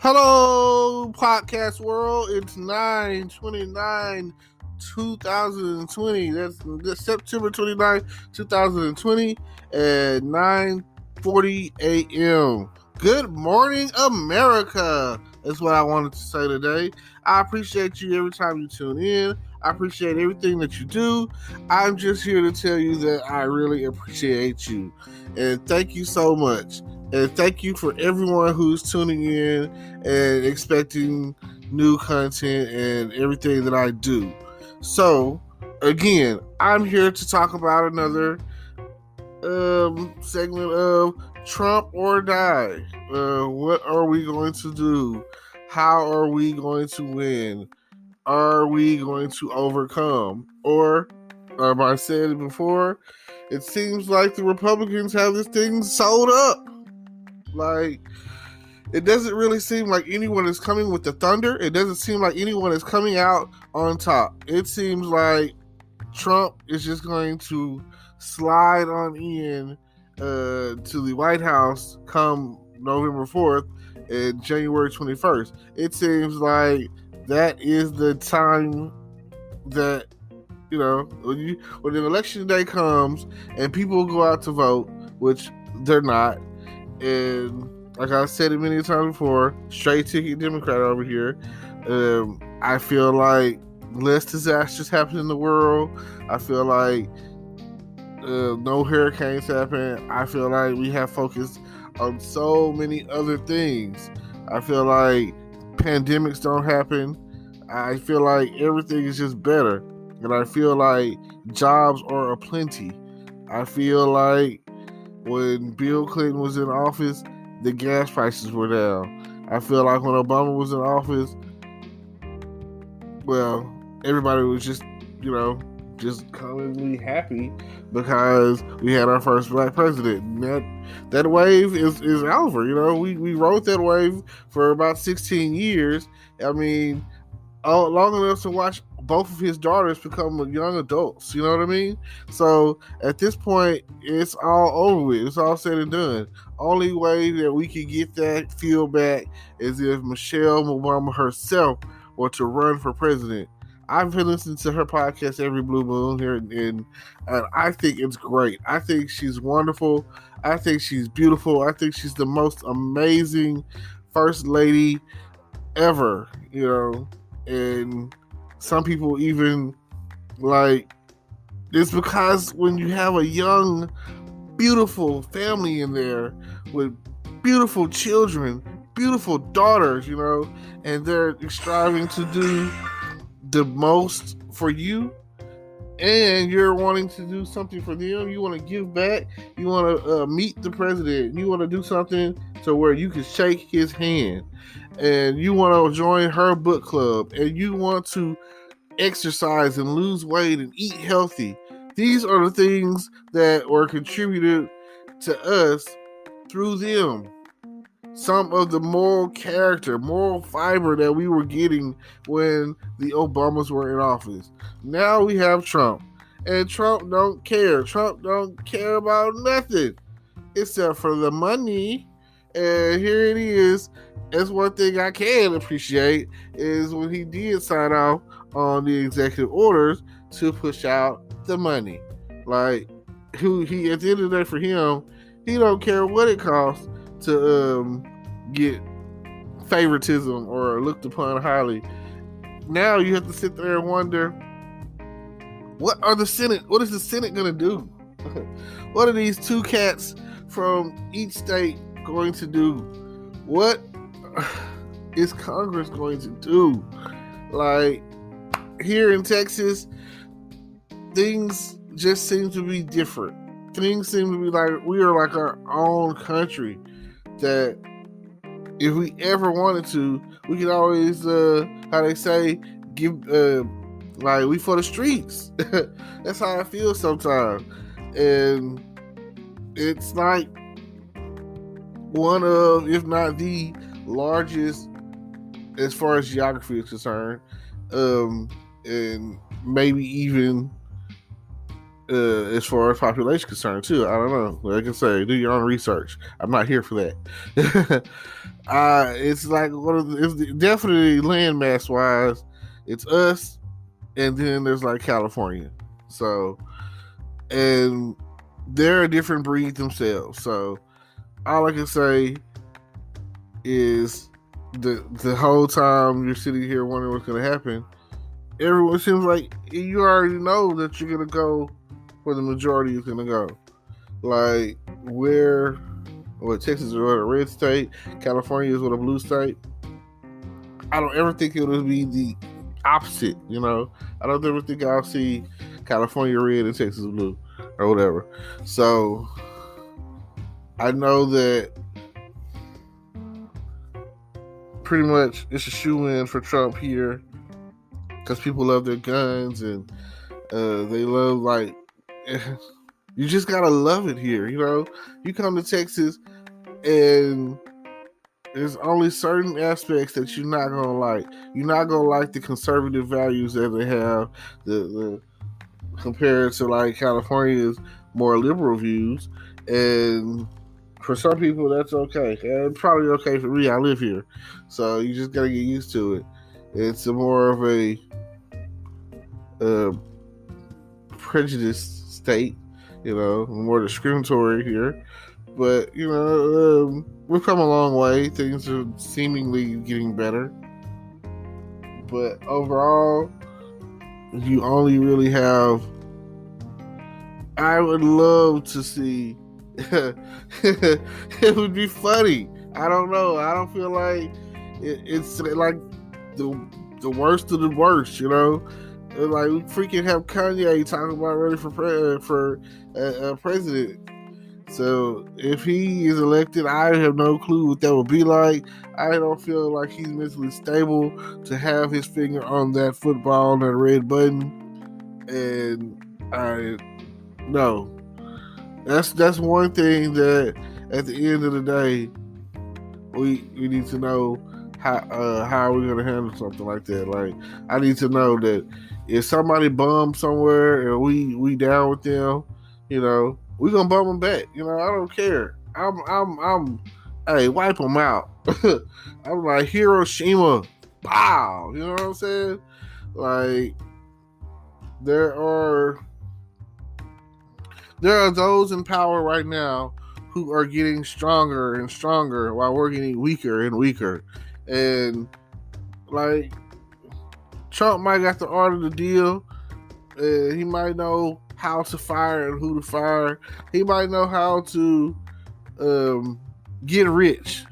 Hello, podcast world. It's 9/29, 2020. That's September 29, 2020 at 9:40 a.m. Good morning, America. That's what I wanted to say today. I appreciate you every time you tune in. I appreciate everything that you do. I'm just here to tell you that I really appreciate you. And thank you so much. And thank you for everyone who's tuning in and expecting new content and everything that I do. So, again, I'm here to talk about another segment of Trump or Die. What are we going to do? How are we going to win? Are we going to overcome? Or, I said it before, it seems like the Republicans have this thing sold up. Like, it doesn't really seem like anyone is coming with the thunder. It doesn't seem like anyone is coming out on top. It seems like Trump is just going to slide on in to the White House come November 4th and January 21st. It seems like that is the time that, when the election day comes and people go out to vote, which they're not. And like I said it many times before, straight ticket Democrat over here. I feel like less disasters happen in the world. I feel like no hurricanes happen. I feel like we have focused on so many other things. I feel like pandemics don't happen. I feel like everything is just better. And I feel like jobs are aplenty. I feel like when Bill Clinton was in office, the gas prices were down. I feel like when Obama was in office, well, everybody was just commonly happy because we had our first black president. And that wave is over. We rode that wave for about 16 years. I mean, long enough to watch both of his daughters become young adults. You know what I mean? So at this point, it's all over with. It's all said and done. Only way that we can get that feel back is if Michelle Obama herself were to run for president. I've been listening to her podcast every blue moon here, and I think it's great. I think she's wonderful. I think she's beautiful. I think she's the most amazing first lady ever, and some people even like it's because when you have a young, beautiful family in there with beautiful children, beautiful daughters, and they're striving to do the most for you, and you're wanting to do something for them. You want to give back. You want to meet the president. You want to do something to where you can shake his hand, and you want to join her book club, and you want to exercise and lose weight and eat healthy. These are the things that were contributed to us through them. Some of the moral character, moral fiber that we were getting when the Obamas were in office. Now we have Trump. And Trump don't care. Trump don't care about nothing except for the money. And here it is. That's one thing I can appreciate is when he did sign off on the executive orders to push out the money. Like, he at the end of the day, for him, he don't care what it costs to get favoritism or looked upon highly. Now you have to sit there and wonder, what is the Senate going to do? What are these two cats from each state going to do? What is Congress going to do? Like, here in Texas, things just seem to be different. Things seem to be like we are like our own country, that if we ever wanted to, we could always, how they say, give, like, we for the streets. That's how I feel sometimes. And it's like one of, if not the largest, as far as geography is concerned, and maybe even as far as population concerned too. I don't know. Like I say, do your own research. I'm not here for that. It's like it's definitely landmass wise. It's us, and then there's like California. So, and they're a different breed themselves. So, all I can say is the whole time you're sitting here wondering what's going to happen, everyone seems like you already know that you're going to go where the majority is going to go. Like Texas is a red state, California is a blue state. I don't ever think it would be the opposite, you know. I don't ever think I'll see California red and Texas blue or whatever. So I know that pretty much it's a shoe-in for Trump here because people love their guns and they love, like, you just gotta love it here, you know. You come to Texas and there's only certain aspects that you're not gonna like. You're not gonna like the conservative values that they have, the compared to like California's more liberal views. And for some people, that's okay. And it's probably okay for me. I live here, so you just gotta get used to it. It's a more of a prejudiced state, you know, more discriminatory here. But, you know, we've come a long way. Things are seemingly getting better. But overall, you only really have... I would love to see... it would be funny. I don't know. I don't feel like it's like the worst of the worst, you know? Like, we freaking have Kanye talking about running for president. So if he is elected, I have no clue what that would be like. I don't feel like he's mentally stable to have his finger on that football and that red button. And no, that's one thing that at the end of the day, we need to know how are we gonna handle something like that. Like, I need to know that if somebody bums somewhere and we down with them, you know, we gonna bum them back. You know, I don't care. I'm hey, wipe them out. I'm like Hiroshima, pow. You know what I'm saying? Like, there are those in power right now who are getting stronger and stronger while we're getting weaker and weaker. And like, Trump might got the art of the deal. He might know how to fire and who to fire. He might know how to get rich.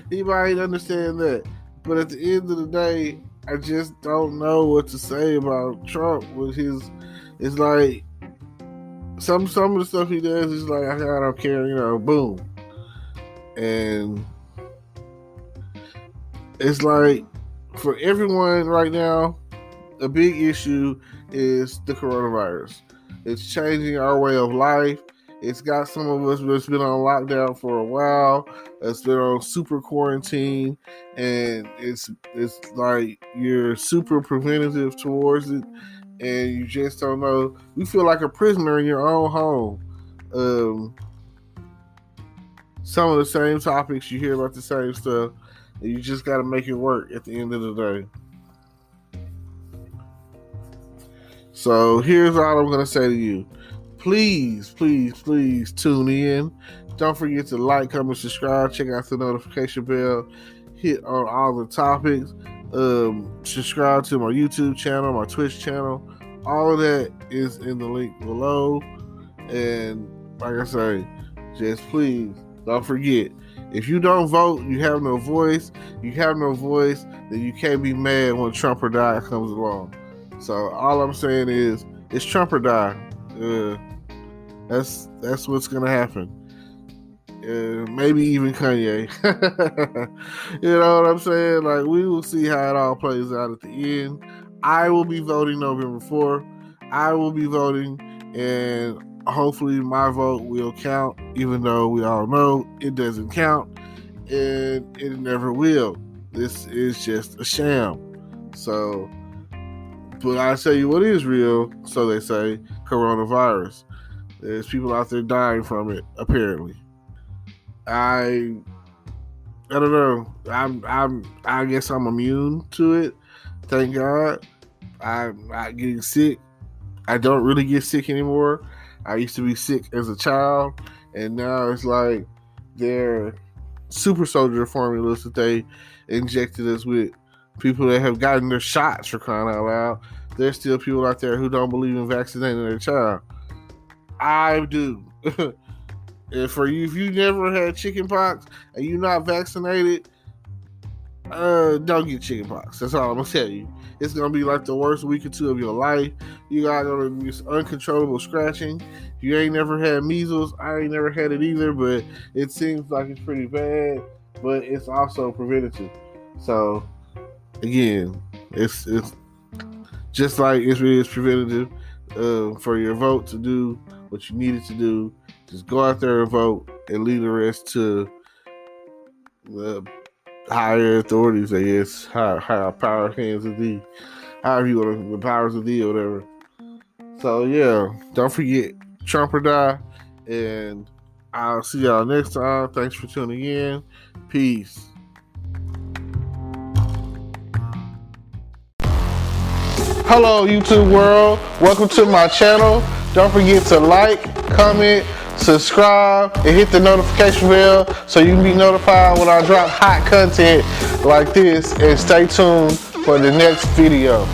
He might understand that. But at the end of the day, I just don't know what to say about Trump with his... It's like some of the stuff he does is like, I don't care, you know, boom. And it's like, for everyone right now, a big issue is the coronavirus. It's changing our way of life. It's got some of us that's been on lockdown for a while. It's been on super quarantine, and it's like you're super preventative towards it, and you just don't know. You feel like a prisoner in your own home. Some of the same topics, you hear about the same stuff, and you just got to make it work at the end of the day. So here's all I'm going to say to you. Please, please, please tune in. Don't forget to like, comment, subscribe. Check out the notification bell. Hit on all the topics. Subscribe to my YouTube channel, my Twitch channel. All of that is in the link below. And like I say, just please don't forget. If you don't vote, you have no voice. You have no voice, then you can't be mad when Trump or die comes along. So all I'm saying is, it's Trump or die. That's what's gonna happen. Maybe even Kanye. You know what I'm saying? Like, we will see how it all plays out at the end. I will be voting November 4th. I will be voting, and hopefully my vote will count, even though we all know it doesn't count, and it never will. This is just a sham. So But I tell you what is real, so they say, coronavirus. There's people out there dying from it, apparently. I don't know. I guess I'm immune to it. Thank God. I'm not getting sick. I don't really get sick anymore. I used to be sick as a child, and now it's like they're super soldier formulas that they injected us with. People that have gotten their shots, for crying out loud. There's still people out there who don't believe in vaccinating their child. I do. And for you, if you never had chickenpox and you're not vaccinated, don't get chickenpox. That's all I'm gonna tell you. It's gonna be like the worst week or two of your life. You got gonna be uncontrollable scratching. You ain't never had measles. I ain't never had it either, but it seems like it's pretty bad. But it's also preventative. So again, it's just like it is preventative for your vote to do what you need it to do. Just go out there and vote and leave the rest to the higher authorities, I guess. Higher power hands of thee. However you want to, the powers of thee or whatever. So yeah, don't forget, Trump or die. And I'll see y'all next time. Thanks for tuning in. Peace. Hello, YouTube world. Welcome to my channel. Don't forget to like, comment, subscribe, and hit the notification bell so you can be notified when I drop hot content like this. And stay tuned for the next video.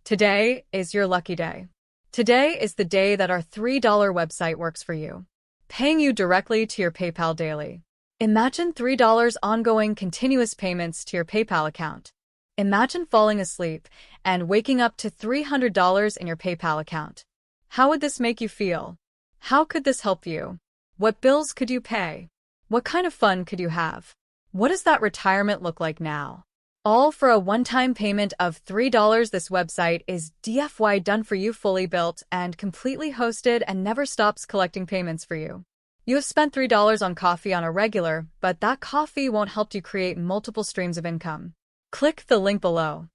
Today is your lucky day. Today is the day that our $3 website works for you, paying you directly to your PayPal daily. Imagine $3 ongoing continuous payments to your PayPal account. Imagine falling asleep and waking up to $300 in your PayPal account. How would this make you feel? How could this help you? What bills could you pay? What kind of fun could you have? What does that retirement look like now? All for a one-time payment of $3. This website is DFY done for you, fully built and completely hosted, and never stops collecting payments for you. You have spent $3 on coffee on a regular, but that coffee won't help you create multiple streams of income. Click the link below.